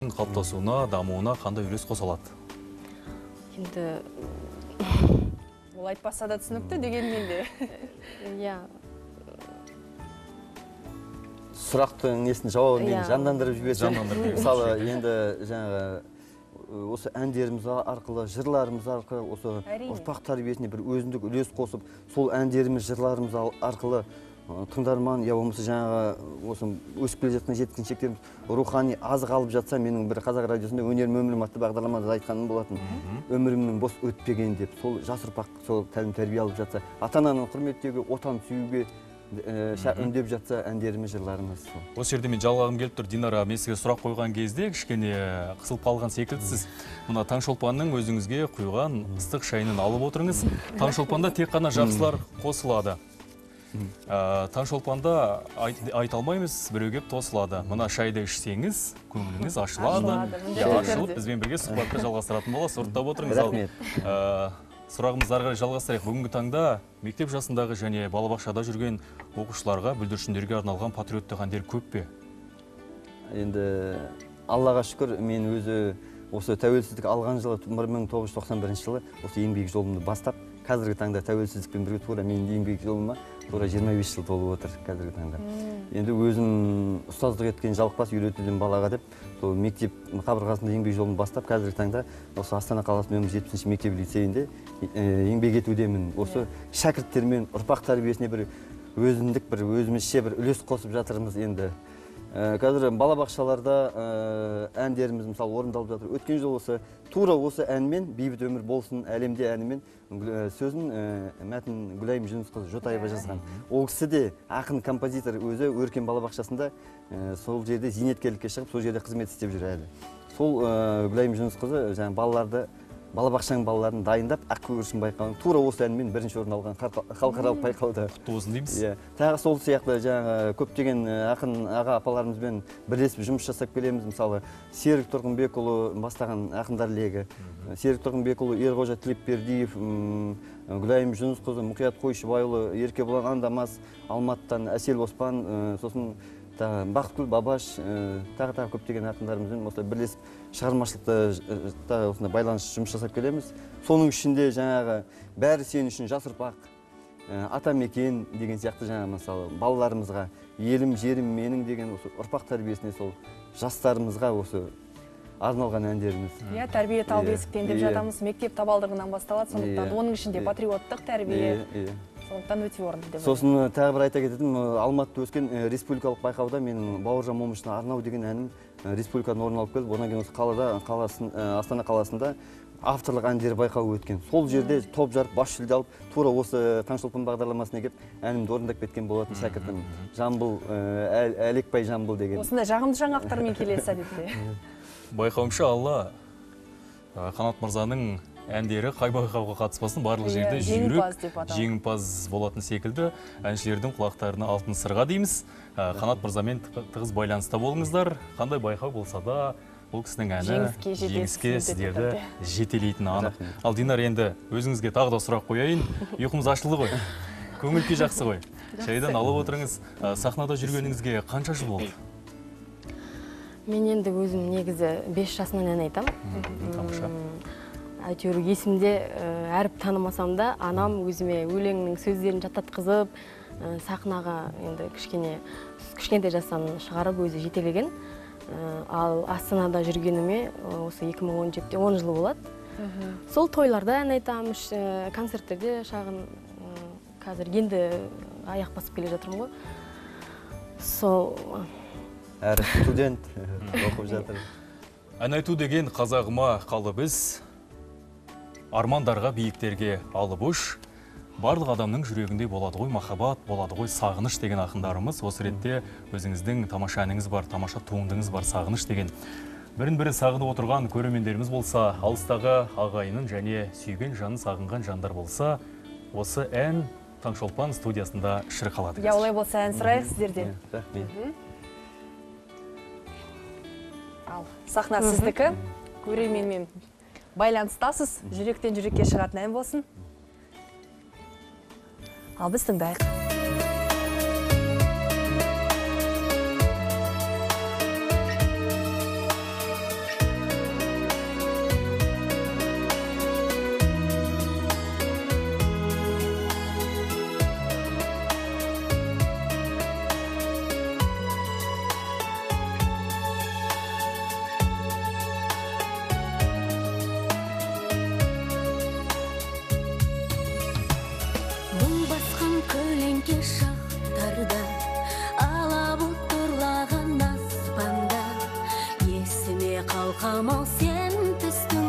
қалыптасуына, дамуына қандай үлес қоса алады? Енді Ол айтпаса да түсінікті дегенмен де. Сұрақтың несін жауабын мен жандандырып жіберсем. Мысалы, енді жаңағы осы әндеріміз арқылы, жырларымыз арқылы, осы ұрпақ тәрбиесіне бір өзіндік үлес қосып, сол әндеріміз, жырларымыз арқылы тыңдарман, я болмаса жаңағы осы өсіп келе жатқан жеткіншектеріміз рухани азық алып жатса, менің бір қазақ радиосында өнерім өмірім атты бағдарламада айтқаным болатын. Өмірімнің бос өтпеген деп, сол жас ұрпақ сол тәлім тәрбие алып жатса, ата-ананы құрметтеуге, отан сүюге үндеп жатса әндеріміз, жырларымыз. Осы жерде мен жалғағым келіп тұр. Динара, мен сізге сұрақ қойған кезде кішкене қысылып қалған секілдісіз. Мына Таңшолпанның өзіңізге құйған ыстық шайынан алып отырыңыз. Таңшолпанда тек қана жақсылар қосылады. Таңшолпанда айта алмаймыз, біреу кеп тосылады. Мына шайды ішсеңіз, көңіліңіз ашылады. Ашылып, бізбен бірге сұхбатты жалғастыратын боласыз. Ұрттап отырыңыз. Сұрағымызды ары қарай жалғастырайық. Бүгінгі таңда мектеп жасындағы және балабақшада жүрген оқушыларға, бүлдіршіндерге арналған патриоттық әндер көп пе? Енді Аллаға шүкір, мен өзі осы тәуелсіздік алған жылы 1991 жылы осы еңбек жолымды бастап, қазіргі таңда тәуелсіздікпен бірге тура менің еңбек жолыма тура 25 жыл толып отыр қазіргі таңда. Енді өзім ұстаздық еткен жалықпас үйретуден балаға деп, сол мектеп қабырғасында еңбек жолын бастап, қазіргі таңда осы Астана қаласының нөмір 70 мектеп лицейінде еңбек етудемін. Осы шәкірттермен ұрпақ тәрбиесіне бір өзіндік бір өзімізше бір үлес қосып жатырмыз енді. Қазір балабақшаларда әндеріміз мысалы орындалып жатыр. Өткен жыл осы тура осы әнмен бейбіт өмір болсын әлемде әнімен сөзін мәтін Гүлайым Жүнісқызы Жотаева жазған. Ол кісі де ақын композитор өзі Өркен балабақшасында сол жерде зейнеткерлікке шығып, сол жерде қызмет істеп жүр әлі. Сол Гүлайым Жүнісқызы жаңағы балаларды балабақшаның балаларын дайындап, ақ көгершін байқауының тура осы әнмен бірінші орын алған халықаралық байқауда. Құтты болсын дейміз. Тағы сол сияқты жаңағы көптеген ақын аға апаларымызбен бірлесіп жұмыс жасап келеміз. Мысалы, Серік Тұрғынбекұлы бастаған ақындар легі. Серік Тұрғынбекұлы, Ерғожа Тілепбердиев, Гүлайым Жүнісқызы, Мұқият Қойшыбайұлы, Еркебұлан Андамас, Алматыдан Әсел Оспан, сосын Бақытгүл Бабаш, тағы көптеген ақындарымызбен осылай бірлесіп шығармашылықта осында байланыс жұмыс жасап келеміз. Соның ішінде жаңағы бәрі сен үшін жас ұрпақ, атамекен деген сияқты жаңағы мысалы балаларымызға елім, жерім менің деген осы ұрпақ тәрбиесіне сол жастарымызға осы арналған әндеріміз. Тәрбие тал бесіктен деп жатамыз, мектеп табалдырығынан басталады, сондықтан оның ішінде патриоттық тәрбие. Сондықтан өте орынды деп. Сосын тағы бір айта кететін, Алматыда өскен республикалық байқауда менің Бауыржан Момышына арнау деген әнім республикадан орын алып келіп, одан кейін осы Астана қаласында авторлық әндер байқауы өткен. Сол жерде топ жарып, бас жүлде алып, тура осы Таңшолпан бағдарламасына келіп, әнімді орындап кеткен болатын шәкіртім. Жамбыл, Әлекбай Жамбыл деген. Осындай жағымды жаңалықтармен келесі әдетте. Байқауымша Алла Қанат мырзаның әндері қай байқауға қатыспасын, барлық жерде жеңімпаз болатын секілді әншілердің құлақтарына алтын сырға дейміз. Қанат мырзамен тығыз байланыста болыңыздар. Қандай байқау болса да, бұл кісінің әні жеңіске сіздерді жетелейтіні анық. Ал Динар, енді өзіңізге тағы да сұрақ қояйын. Ұйқымыз ашылды ғой. Көңіл күй жақсы ғой. Шайдан алып отырыңыз. Сахнада жүргеніңізге қанша жыл болды? Мен енді өзім негізі 5 жасынан ән айтам. Әйтеуір есімде әріп танымасам да, анам өзіме өлеңнің сөздерін жаттатқызып, сахнаға енді кішкентай жастан шығарып өзі жетелеген. Ал Астанада жүргеніме осы 2017-те 10 жыл болады. Сол тойларда ән айтам, концерттерде шағын, қазір енді аяқ басып келе жатырмын ғой. Сол әрі студент оқып жатыр. Ән айту деген қазағыма қалып біз, армандарға, биіктерге алып ұш, барлық адамның жүрегінде болады ғой махаббат, болады ғой сағыныш деген ақындарымыз. Осы ретте өзіңіздің тамаша әніңіз бар, тамаша туындыңыз бар, сағыныш деген. Бірін-бірі сағынып отырған көрермендеріміз болса, алыстағы ағайынын және сүйген жанын сағынған жандар болса, осы ән Таңшолпан студиясында шырқалады. Олай болса ән сұрайық сіздерден. Ал сахна сіздікі, көрерменмен байланыстасыз, жүректен жүрекке шығатын ән болсын. Ал біз тыңдайық. қалқам ау сен түсті